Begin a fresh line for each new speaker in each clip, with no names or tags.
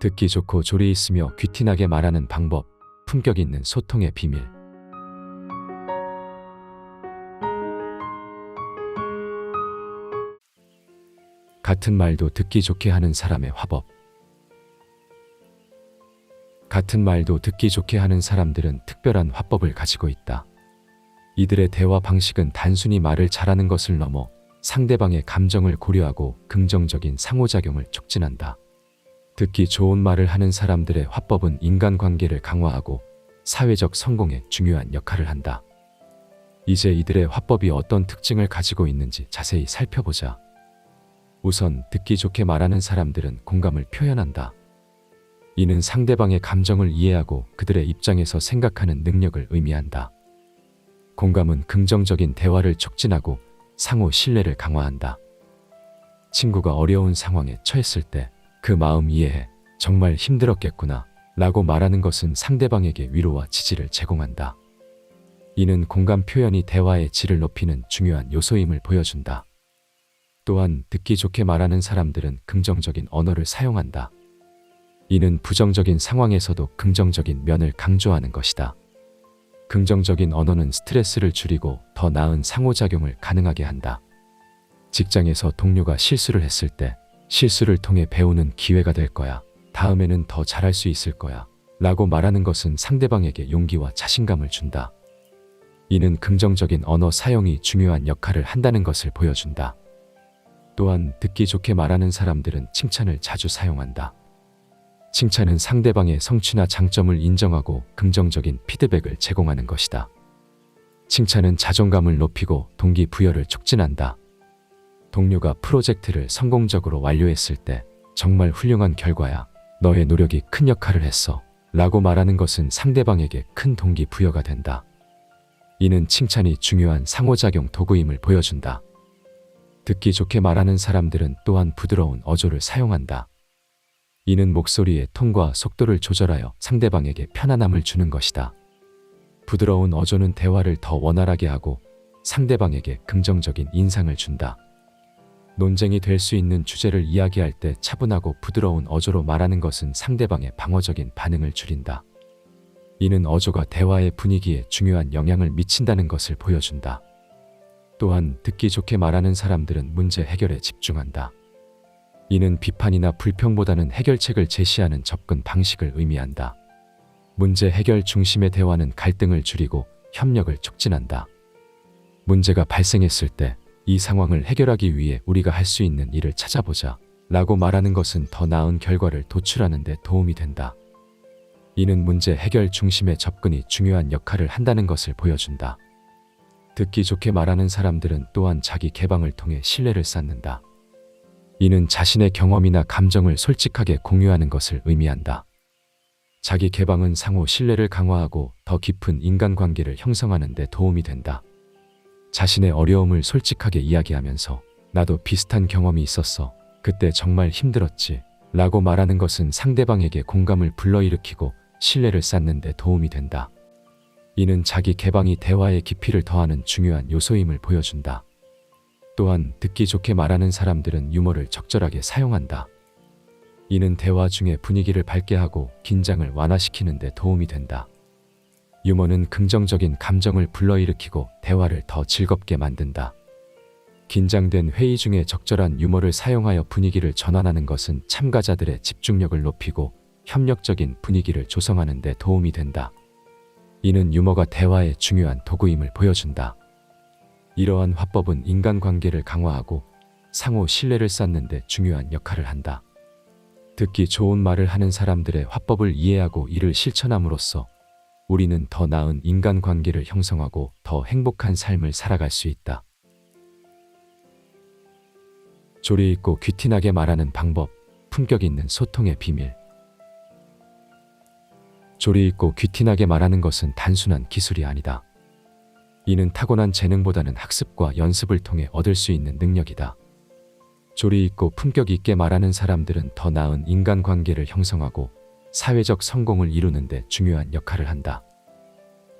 듣기 좋고 조리 있으며 귀티나게 말하는 방법, 품격 있는 소통의 비밀. 같은 말도 듣기 좋게 하는 사람의 화법. 같은 말도 듣기 좋게 하는 사람들은 특별한 화법을 가지고 있다. 이들의 대화 방식은 단순히 말을 잘하는 것을 넘어 상대방의 감정을 고려하고 긍정적인 상호작용을 촉진한다. 듣기 좋은 말을 하는 사람들의 화법은 인간관계를 강화하고 사회적 성공에 중요한 역할을 한다. 이제 이들의 화법이 어떤 특징을 가지고 있는지 자세히 살펴보자. 우선 듣기 좋게 말하는 사람들은 공감을 표현한다. 이는 상대방의 감정을 이해하고 그들의 입장에서 생각하는 능력을 의미한다. 공감은 긍정적인 대화를 촉진하고 상호 신뢰를 강화한다. 친구가 어려운 상황에 처했을 때 그 마음 이해해, 정말 힘들었겠구나 라고 말하는 것은 상대방에게 위로와 지지를 제공한다. 이는 공감 표현이 대화의 질을 높이는 중요한 요소임을 보여준다. 또한 듣기 좋게 말하는 사람들은 긍정적인 언어를 사용한다. 이는 부정적인 상황에서도 긍정적인 면을 강조하는 것이다. 긍정적인 언어는 스트레스를 줄이고 더 나은 상호작용을 가능하게 한다. 직장에서 동료가 실수를 했을 때 실수를 통해 배우는 기회가 될 거야. 다음에는 더 잘할 수 있을 거야. 라고 말하는 것은 상대방에게 용기와 자신감을 준다. 이는 긍정적인 언어 사용이 중요한 역할을 한다는 것을 보여준다. 또한 듣기 좋게 말하는 사람들은 칭찬을 자주 사용한다. 칭찬은 상대방의 성취나 장점을 인정하고 긍정적인 피드백을 제공하는 것이다. 칭찬은 자존감을 높이고 동기부여를 촉진한다. 동료가 프로젝트를 성공적으로 완료했을 때 정말 훌륭한 결과야. 너의 노력이 큰 역할을 했어. 라고 말하는 것은 상대방에게 큰 동기부여가 된다. 이는 칭찬이 중요한 상호작용 도구임을 보여준다. 듣기 좋게 말하는 사람들은 또한 부드러운 어조를 사용한다. 이는 목소리의 톤과 속도를 조절하여 상대방에게 편안함을 주는 것이다. 부드러운 어조는 대화를 더 원활하게 하고 상대방에게 긍정적인 인상을 준다. 논쟁이 될 수 있는 주제를 이야기할 때 차분하고 부드러운 어조로 말하는 것은 상대방의 방어적인 반응을 줄인다. 이는 어조가 대화의 분위기에 중요한 영향을 미친다는 것을 보여준다. 또한 듣기 좋게 말하는 사람들은 문제 해결에 집중한다. 이는 비판이나 불평보다는 해결책을 제시하는 접근 방식을 의미한다. 문제 해결 중심의 대화는 갈등을 줄이고 협력을 촉진한다. 문제가 발생했을 때 이 상황을 해결하기 위해 우리가 할 수 있는 일을 찾아보자 라고 말하는 것은 더 나은 결과를 도출하는 데 도움이 된다. 이는 문제 해결 중심의 접근이 중요한 역할을 한다는 것을 보여준다. 듣기 좋게 말하는 사람들은 또한 자기 개방을 통해 신뢰를 쌓는다. 이는 자신의 경험이나 감정을 솔직하게 공유하는 것을 의미한다. 자기 개방은 상호 신뢰를 강화하고 더 깊은 인간관계를 형성하는 데 도움이 된다. 자신의 어려움을 솔직하게 이야기하면서 나도 비슷한 경험이 있었어. 그때 정말 힘들었지. 라고 말하는 것은 상대방에게 공감을 불러일으키고 신뢰를 쌓는 데 도움이 된다. 이는 자기 개방이 대화의 깊이를 더하는 중요한 요소임을 보여준다. 또한 듣기 좋게 말하는 사람들은 유머를 적절하게 사용한다. 이는 대화 중에 분위기를 밝게 하고 긴장을 완화시키는 데 도움이 된다. 유머는 긍정적인 감정을 불러일으키고 대화를 더 즐겁게 만든다. 긴장된 회의 중에 적절한 유머를 사용하여 분위기를 전환하는 것은 참가자들의 집중력을 높이고 협력적인 분위기를 조성하는 데 도움이 된다. 이는 유머가 대화의 중요한 도구임을 보여준다. 이러한 화법은 인간관계를 강화하고 상호 신뢰를 쌓는 데 중요한 역할을 한다. 듣기 좋은 말을 하는 사람들의 화법을 이해하고 이를 실천함으로써 우리는 더 나은 인간관계를 형성하고 더 행복한 삶을 살아갈 수 있다. 조리 있고 귀티나게 말하는 방법, 품격 있는 소통의 비밀. 조리 있고 귀티나게 말하는 것은 단순한 기술이 아니다. 이는 타고난 재능보다는 학습과 연습을 통해 얻을 수 있는 능력이다. 조리 있고 품격 있게 말하는 사람들은 더 나은 인간관계를 형성하고 사회적 성공을 이루는 데 중요한 역할을 한다.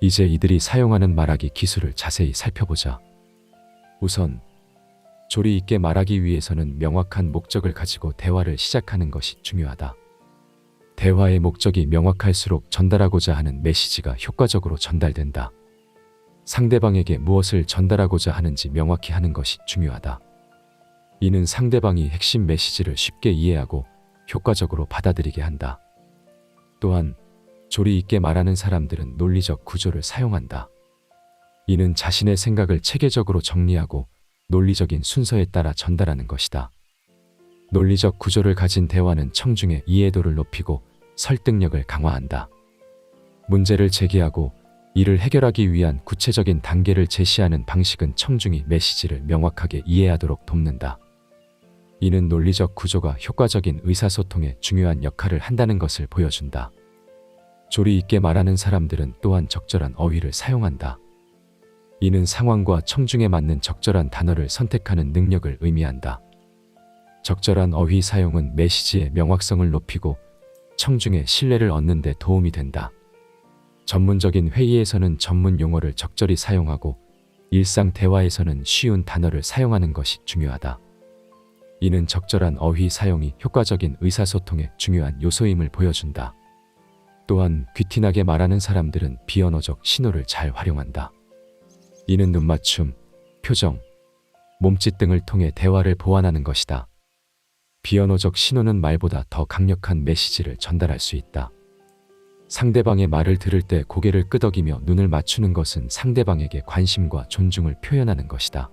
이제 이들이 사용하는 말하기 기술을 자세히 살펴보자. 우선 조리 있게 말하기 위해서는 명확한 목적을 가지고 대화를 시작하는 것이 중요하다. 대화의 목적이 명확할수록 전달하고자 하는 메시지가 효과적으로 전달된다. 상대방에게 무엇을 전달하고자 하는지 명확히 하는 것이 중요하다. 이는 상대방이 핵심 메시지를 쉽게 이해하고 효과적으로 받아들이게 한다. 또한 조리 있게 말하는 사람들은 논리적 구조를 사용한다. 이는 자신의 생각을 체계적으로 정리하고 논리적인 순서에 따라 전달하는 것이다. 논리적 구조를 가진 대화는 청중의 이해도를 높이고 설득력을 강화한다. 문제를 제기하고 이를 해결하기 위한 구체적인 단계를 제시하는 방식은 청중이 메시지를 명확하게 이해하도록 돕는다. 이는 논리적 구조가 효과적인 의사소통에 중요한 역할을 한다는 것을 보여준다. 조리 있게 말하는 사람들은 또한 적절한 어휘를 사용한다. 이는 상황과 청중에 맞는 적절한 단어를 선택하는 능력을 의미한다. 적절한 어휘 사용은 메시지의 명확성을 높이고 청중의 신뢰를 얻는 데 도움이 된다. 전문적인 회의에서는 전문 용어를 적절히 사용하고 일상 대화에서는 쉬운 단어를 사용하는 것이 중요하다. 이는 적절한 어휘 사용이 효과적인 의사소통의 중요한 요소임을 보여준다. 또한 귀티나게 말하는 사람들은 비언어적 신호를 잘 활용한다. 이는 눈맞춤, 표정, 몸짓 등을 통해 대화를 보완하는 것이다. 비언어적 신호는 말보다 더 강력한 메시지를 전달할 수 있다. 상대방의 말을 들을 때 고개를 끄덕이며 눈을 맞추는 것은 상대방에게 관심과 존중을 표현하는 것이다.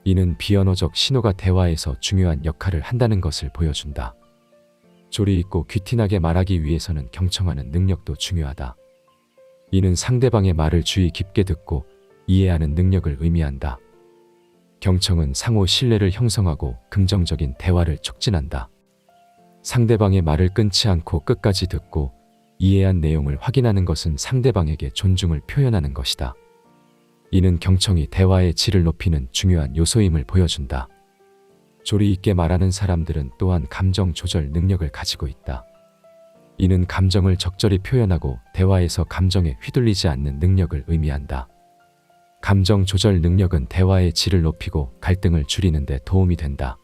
이는 비언어적 신호가 대화에서 중요한 역할을 한다는 것을 보여준다. 조리 있고 귀티나게 말하기 위해서는 경청하는 능력도 중요하다. 이는 상대방의 말을 주의 깊게 듣고 이해하는 능력을 의미한다. 경청은 상호 신뢰를 형성하고 긍정적인 대화를 촉진한다. 상대방의 말을 끊지 않고 끝까지 듣고 이해한 내용을 확인하는 것은 상대방에게 존중을 표현하는 것이다. 이는 경청이 대화의 질을 높이는 중요한 요소임을 보여준다. 조리 있게 말하는 사람들은 또한 감정 조절 능력을 가지고 있다. 이는 감정을 적절히 표현하고 대화에서 감정에 휘둘리지 않는 능력을 의미한다. 감정 조절 능력은 대화의 질을 높이고 갈등을 줄이는 데 도움이 된다.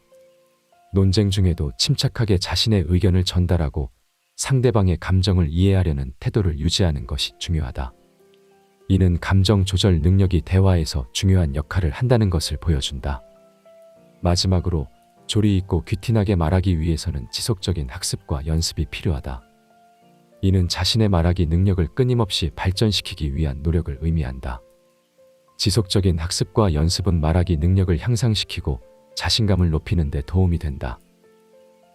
논쟁 중에도 침착하게 자신의 의견을 전달하고 상대방의 감정을 이해하려는 태도를 유지하는 것이 중요하다. 이는 감정 조절 능력이 대화에서 중요한 역할을 한다는 것을 보여준다. 마지막으로 조리 있고 귀티나게 말하기 위해서는 지속적인 학습과 연습이 필요하다. 이는 자신의 말하기 능력을 끊임없이 발전시키기 위한 노력을 의미한다. 지속적인 학습과 연습은 말하기 능력을 향상시키고 자신감을 높이는 데 도움이 된다.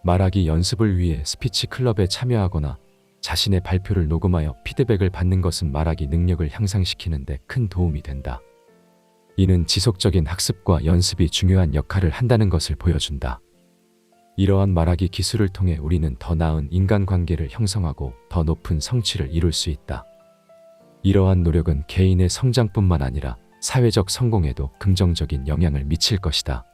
말하기 연습을 위해 스피치 클럽에 참여하거나 자신의 발표를 녹음하여 피드백을 받는 것은 말하기 능력을 향상시키는 데 큰 도움이 된다. 이는 지속적인 학습과 연습이 중요한 역할을 한다는 것을 보여준다. 이러한 말하기 기술을 통해 우리는 더 나은 인간관계를 형성하고 더 높은 성취를 이룰 수 있다. 이러한 노력은 개인의 성장뿐만 아니라 사회적 성공에도 긍정적인 영향을 미칠 것이다.